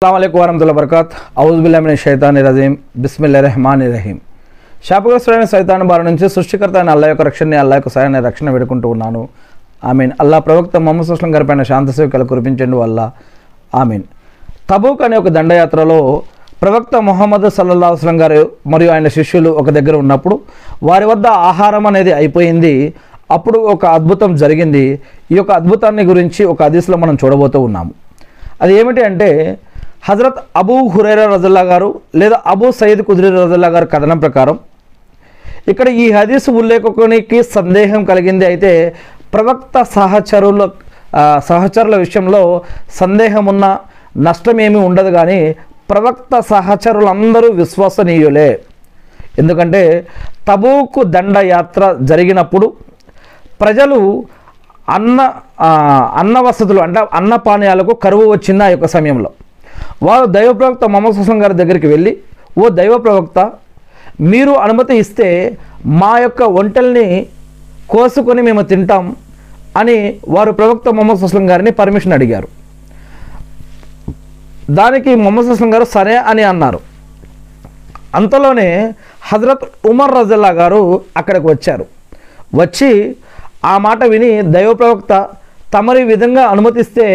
अस्सलाम वालेकुम वरहमतुल्लाहि वबरकातुहू औज़ु बिल्लाहि मिनश शैतानिर रजीम बिस्मिल्लाहिर रहमानिर रहीम శాపగ్రస్తుడైన సైతాను బారి నుంచి సృష్టికర్త అయిన అల్లాహ్ యొక్క రక్షణని అల్లాహ్ యొక్క సహాయాన్ని రక్షణ వేడుకుంటూ ఉన్నాను. ఆమీన్. అల్లాహ్ ప్రవక్త ముహమ్మద్ సల్లల్లాహు అలైహి వసల్లం గారిపైన శాంతి సేవలు కురిపించండి వల్ల ఆమీన్. తబూక్ అనే ఒక దండయాత్రలో ప్రవక్త ముహమ్మద్ సల్లల్లాహు అలైహి వసల్లం గారు మరియు ఆయన శిష్యులు ఒక దగ్గర ఉన్నప్పుడు వారి వద్ద ఆహారం అనేది అయిపోయింది. అప్పుడు ఒక అద్భుతం జరిగింది. ఈ యొక్క అద్భుతాన్ని గురించి ఒక హదీస్లో మనం చూడబోతూ ఉన్నాము. అది ఏమిటి అంటే హజరత్ అబూ హురైరా రజల్లా గారు లేదా అబూ సయీద్ ఖుద్రీ రజల్లా గారు కథనం ప్రకారం ఇక్కడ ఈ హదీసు ఉల్లేఖకునికి సందేహం కలిగింది. అయితే ప్రవక్త సహచరుల విషయంలో సందేహం ఉన్న నష్టమేమీ ఉండదు, కానీ ప్రవక్త సహచరులందరూ విశ్వసనీయులే. ఎందుకంటే తబూకు దండయాత్ర జరిగినప్పుడు ప్రజలు అన్న వసతులు అంటే అన్నపానీయాలకు కరువు వచ్చింది. ఆ యొక్క సమయంలో వారు దైవ ప్రవక్త ముహమ్మద్ సల్లల్లాహు అలైహి వసల్లం గారి దగ్గరికి వెళ్ళి, ఓ దైవ ప్రవక్త, మీరు అనుమతి ఇస్తే మా యొక్క ఒంటల్ని కోసుకొని మేము తింటాం అని వారు ప్రవక్త ముహమ్మద్ సల్లల్లాహు అలైహి వసల్లం గారిని పర్మిషన్ అడిగారు. దానికి ముహమ్మద్ సల్లల్లాహు అలైహి వసల్లం గారు సరే అని అన్నారు. అంతలోనే హజరత్ ఉమర్ రజల్లా గారు అక్కడికి వచ్చారు. వచ్చి ఆ మాట విని, దైవ ప్రవక్త, తమరి విధంగా అనుమతిస్తే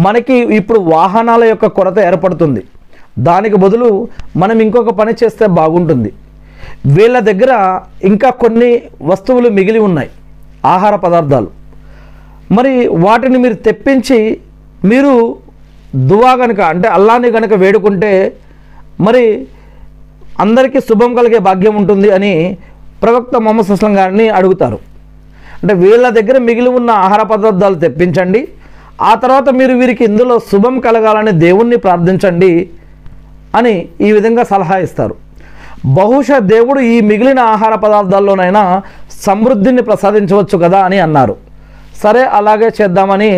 మనకి ఇప్పుడు వాహనాల యొక్క కొరత ఏర్పడుతుంది, దానికి బదులు మనం ఇంకొక పని చేస్తే బాగుంటుంది. వీళ్ళ దగ్గర ఇంకా కొన్ని వస్తువులు మిగిలి ఉన్నాయి, ఆహార పదార్థాలు. మరి వాటిని మీరు తెప్పించి మీరు దువా గనుక అంటే అల్లాని గనుక వేడుకుంటే మరి అందరికీ శుభం కలిగే భాగ్యం ఉంటుంది అని ప్రవక్త ముహమ్మద్ సల్లల్లాహు అలైహి వసల్లం గారిని అడుగుతారు. అంటే వీళ్ళ దగ్గర మిగిలి ఉన్న ఆహార పదార్థాలు తెప్పించండి, ఆ తర్వాత మీరు వీరికి ఇందులో శుభం కలగాలని దేవుణ్ణి ప్రార్థించండి అని ఈ విధంగా సలహా ఇస్తారు. బహుశా దేవుడు ఈ మిగిలిన ఆహార పదార్థాల్లోనైనా సమృద్ధిని ప్రసాదించవచ్చు కదా అని అన్నారు. సరే, అలాగే చేద్దామని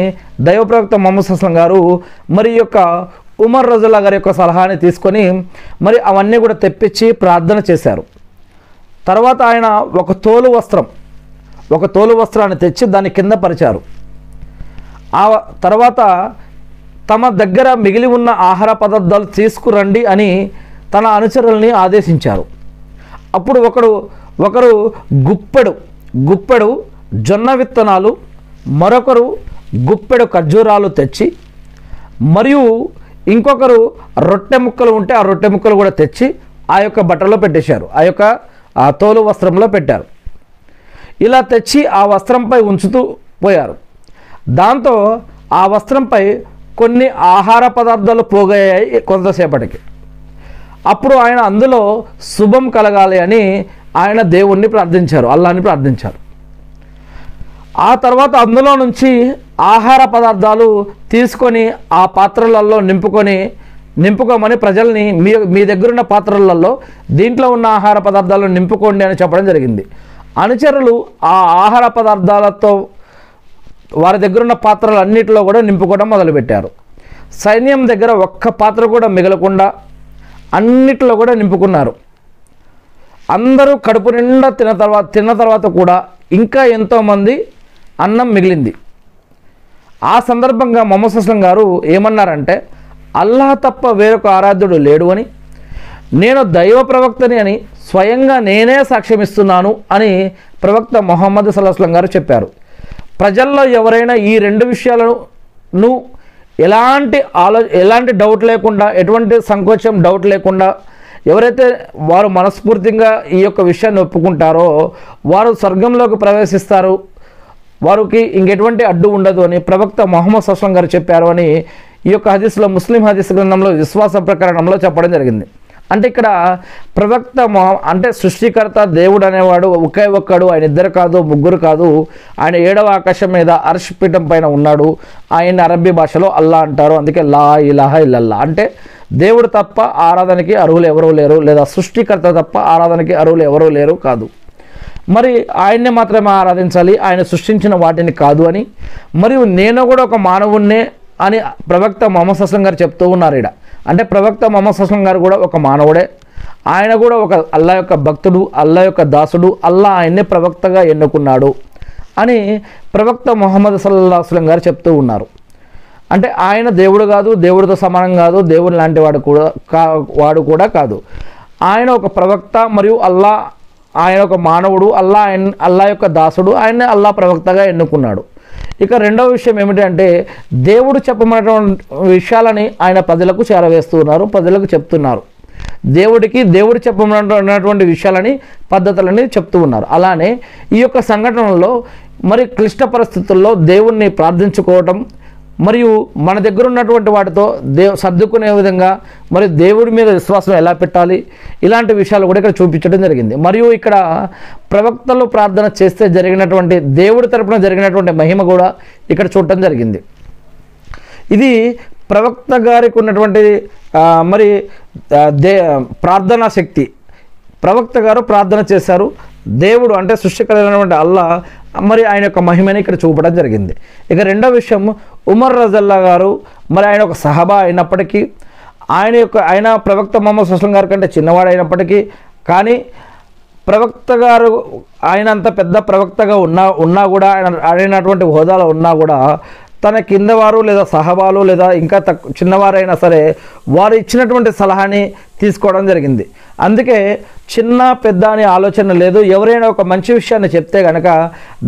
దైవ ప్రవక్త ముహమ్మద్ సల్లల్లాహు అలైహి వసల్లం గారు మరి యొక్క ఉమర్ రజల్లా గారి యొక్క సలహాని తీసుకొని మరి అవన్నీ కూడా తెప్పించి ప్రార్థన చేశారు. తర్వాత ఆయన ఒక తోలు వస్త్రాన్ని తెచ్చి దాన్ని కింద పరిచారు. ఆ తర్వాత తమ దగ్గర మిగిలి ఉన్న ఆహార పదార్థాలు తీసుకురండి అని తన అనుచరుల్ని ఆదేశించారు. అప్పుడు ఒకరు గుప్పెడు జొన్న విత్తనాలు, మరొకరు గుప్పెడు ఖర్జూరాలు తెచ్చి, మరియు ఇంకొకరు రొట్టె ముక్కలు ఉంటే ఆ రొట్టె ముక్కలు కూడా తెచ్చి ఆ యొక్క బట్టలో పెట్టేశారు, ఆ తోలు వస్త్రంలో పెట్టారు. ఇలా తెచ్చి ఆ వస్త్రంపై ఉంచుతూ పోయారు. దాంతో ఆ వస్త్రంపై కొన్ని ఆహార పదార్థాలు పోగయ్యాయి కొంతసేపటికి. అప్పుడు ఆయన అందులో శుభం కలగాలి అని ఆయన దేవుణ్ణి ప్రార్థించారు, అల్లాహ్ని ప్రార్థించారు. ఆ తర్వాత అందులో నుంచి ఆహార పదార్థాలు తీసుకొని ఆ పాత్రలలో నింపుకోమని ప్రజల్ని మీ దగ్గరున్న పాత్రలలో దీంట్లో ఉన్న ఆహార పదార్థాలను నింపుకోండి అని చెప్పడం జరిగింది. అనుచరులు ఆ ఆహార పదార్థాలతో వారి దగ్గరున్న పాత్రలు అన్నిటిలో కూడా నింపుకోవడం మొదలుపెట్టారు. సైన్యం దగ్గర ఒక్క పాత్ర కూడా మిగలకుండా అన్నిటిలో కూడా నింపుకున్నారు. అందరూ కడుపు నిండా తిన్న తర్వాత కూడా ఇంకా ఎంతోమంది అన్నం మిగిలింది. ఆ సందర్భంగా ముహమ్మద్ సల్లల్లాహు అలైహి వసల్లం గారు ఏమన్నారంటే, అల్లాహ్ తప్ప వేరొక ఆరాధ్యుడు లేడు అని, నేను దైవ ప్రవక్తని అని స్వయంగా నేనే సాక్ష్యమిస్తున్నాను అని ప్రవక్త ముహమ్మద్ సల్లల్లాహు అలైహి వసల్లం గారు చెప్పారు. ప్రజల్లో ఎవరైనా ఈ రెండు విషయాలను ఎలాంటి డౌట్ లేకుండా, ఎటువంటి సంకోచం డౌట్ లేకుండా ఎవరైతే వారు మనస్ఫూర్తిగా ఈ యొక్క విషయాన్ని ఒప్పుకుంటారో వారు స్వర్గంలోకి ప్రవేశిస్తారు, వారికి ఇంకెటువంటి అడ్డు ఉండదు అని ప్రవక్త ముహమ్మద్ సల్లల్లాహు అలైహి వసల్లం గారు చెప్పారు అని ఈ యొక్క హదీస్లో ముస్లిం హదీస్ గ్రంథంలో విశ్వాస ప్రకరణంలో చెప్పడం జరిగింది. అంటే ఇక్కడ ప్రవక్త అంటే సృష్టికర్త దేవుడు అనేవాడు ఒకే ఒక్కడు, ఆయన ఇద్దరు కాదు, ముగ్గురు కాదు. ఆయన 7వ ఆకాశం మీద అర్ష్ పీఠం పైన ఉన్నాడు. ఆయన అరబ్బీ భాషలో అల్లా అంటారు. అందుకే లా ఇలాహా ఇల్లల్లా అంటే దేవుడు తప్ప ఆరాధనకి అర్హులు ఎవరూ లేరు, లేదా సృష్టికర్త తప్ప ఆరాధనకి అర్హులు ఎవరూ లేరు కాదు. మరి ఆయన్నే మాత్రమే ఆరాధించాలి, ఆయన సృష్టించిన వాటిని కాదు అని, మరియు నేను కూడా ఒక మానవుణ్ణే అని ప్రవక్త ముహమ్మద్ సల్లల్లాహు అలైహి వసల్లం గారు చెప్తూ ఉన్నారు. అంటే ప్రవక్త ముహమ్మద్ సల్లల్లాహు అలైహి వసల్లం గారు కూడా ఒక మానవుడే, ఆయన కూడా ఒక అల్లాహ్ యొక్క భక్తుడు, అల్లాహ్ యొక్క దాసుడు, అల్లాహ్ ఆయన్నే ప్రవక్తగా ఎన్నుకున్నాడు అని ప్రవక్త ముహమ్మద్ సల్లల్లాహు అలైహి వసల్లం గారు చెప్తూ ఉన్నారు. అంటే ఆయన దేవుడు కాదు, దేవుడితో సమానం కాదు, దేవుడు లాంటి వాడు కూడా కాదు. ఆయన ఒక ప్రవక్త మరియు ఆయన ఒక మానవుడు, అల్లా యొక్క దాసుడు, ఆయన్ని అల్లా ప్రవక్తగా ఎన్నుకున్నాడు. ఇక రెండవ విషయం ఏమిటంటే దేవుడు చెప్పమన్నటువంటి విషయాలని ఆయన ప్రజలకు చేరవేస్తున్నారు, ప్రజలకు చెప్తున్నారు. దేవుడు చెప్పమన్నటువంటి విషయాలని పద్ధతులని చెప్తూ ఉన్నారు. అలానే ఈ యొక్క సంఘటనలో మరి క్లిష్ట పరిస్థితుల్లో దేవుణ్ణి ప్రార్థించుకోవటం మరియు మన దగ్గర ఉన్నటువంటి వాటితో సర్దుకునే విధంగా మరి దేవుడి మీద విశ్వాసం ఎలా పెట్టాలి, ఇలాంటి విషయాలు కూడా ఇక్కడ చూపించడం జరిగింది. మరియు ఇక్కడ ప్రవక్తలు ప్రార్థన చేస్తే జరిగినటువంటి దేవుడి తరపున జరిగినటువంటి మహిమ కూడా ఇక్కడ చూడటం జరిగింది. ఇది ప్రవక్త గారికి ఉన్నటువంటి మరి ప్రార్థనా శక్తి. ప్రవక్త గారు ప్రార్థన చేశారు, దేవుడు అంటే సృష్టికరైనటువంటి అల్లా మరి ఆయన యొక్క మహిమని ఇక్కడ చూపడం జరిగింది. ఇక రెండో విషయం, ఉమర్ రజల్లా గారు మరి ఆయన ఒక సహబా అయినప్పటికీ, ఆయన ప్రవక్త ముహమ్మద్ సుస్లం గారి కంటే చిన్నవాడు అయినప్పటికీ, కానీ ప్రవక్త గారు ఆయన అంత పెద్ద ప్రవక్తగా ఉన్నా కూడా, ఆయనటువంటి హోదాలో ఉన్నా కూడా తన కిందవారు లేదా సహబాలు లేదా ఇంకా చిన్నవారైనా సరే వారు ఇచ్చినటువంటి సలహాని తీసుకోవడం జరిగింది. అందుకే చిన్న పెద్ద అనే ఆలోచన లేదు. ఎవరైనా ఒక మంచి విషయాన్ని చెప్తే కనుక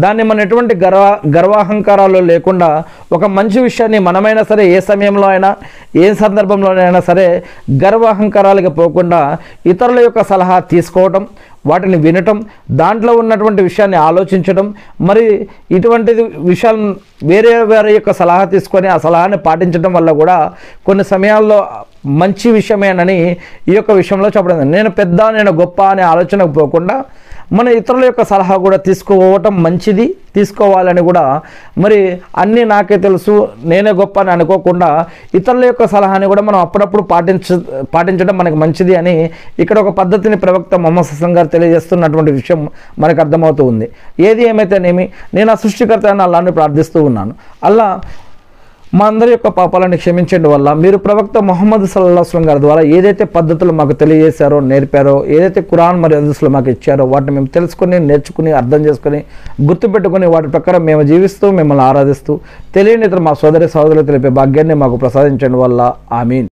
దాన్ని మన ఎటువంటి గర్వాహంకారాలు లేకుండా ఒక మంచి విషయాన్ని మనమైనా సరే ఏ సమయంలో అయినా ఏ సందర్భంలోనైనా సరే గర్వాహంకారాలుగా పోకుండా ఇతరుల యొక్క సలహా తీసుకోవటం, వాటిని వినటం, దాంట్లో ఉన్నటువంటి విషయాన్ని ఆలోచించడం, మరి ఇటువంటి విషయాలను వేరే యొక్క సలహా తీసుకొని ఆ సలహాని పాటించడం వల్ల కూడా కొన్ని సమయాల్లో మంచి విషయమేనని ఈ యొక్క విషయంలో చెప్పడం. నేను పెద్ద, నేను గొప్ప అనే ఆలోచనకు పోకుండా మన ఇతరుల యొక్క సలహా కూడా తీసుకోవటం మంచిది, తీసుకోవాలని కూడా మరి అన్నీ నాకే తెలుసు నేనే గొప్ప అని అనుకోకుండా ఇతరుల యొక్క సలహాని కూడా మనం అప్పుడప్పుడు పాటించడం మనకు మంచిది అని ఇక్కడ ఒక పద్ధతిని ప్రవక్త ముహమ్మద్ సుస్లం గారు తెలియజేస్తున్నటువంటి విషయం మనకు అర్థమవుతూ ఉంది. ఏది ఏమైతేనేమి నేను ఆ సృష్టికర్త అని అల్లాని ప్రార్థిస్తూ ఉన్నాను. అల్లా మా అందరి యొక్క పాపాలను క్షమించడం వల్ల మీరు ప్రవక్త ముహమ్మద్ సల్లల్లాహు అలైహి వసల్లం గారి ద్వారా ఏదైతే పద్ధతులు మాకు తెలియజేశారో, నేర్పారో, ఏదైతే ఖురాన్ మరియు హదీసులు మాకు ఇచ్చారో వాటిని మేము తెలుసుకుని, నేర్చుకుని, అర్థం చేసుకుని, గుర్తుపెట్టుకుని వాటి ప్రకారం మేము జీవిస్తూ మిమ్మల్ని ఆరాధిస్తూ తెలియని ఇతర మా సోదరులకు తెలిపే భాగ్యాన్ని మాకు ప్రసాదించడం వల్ల ఆమీన్.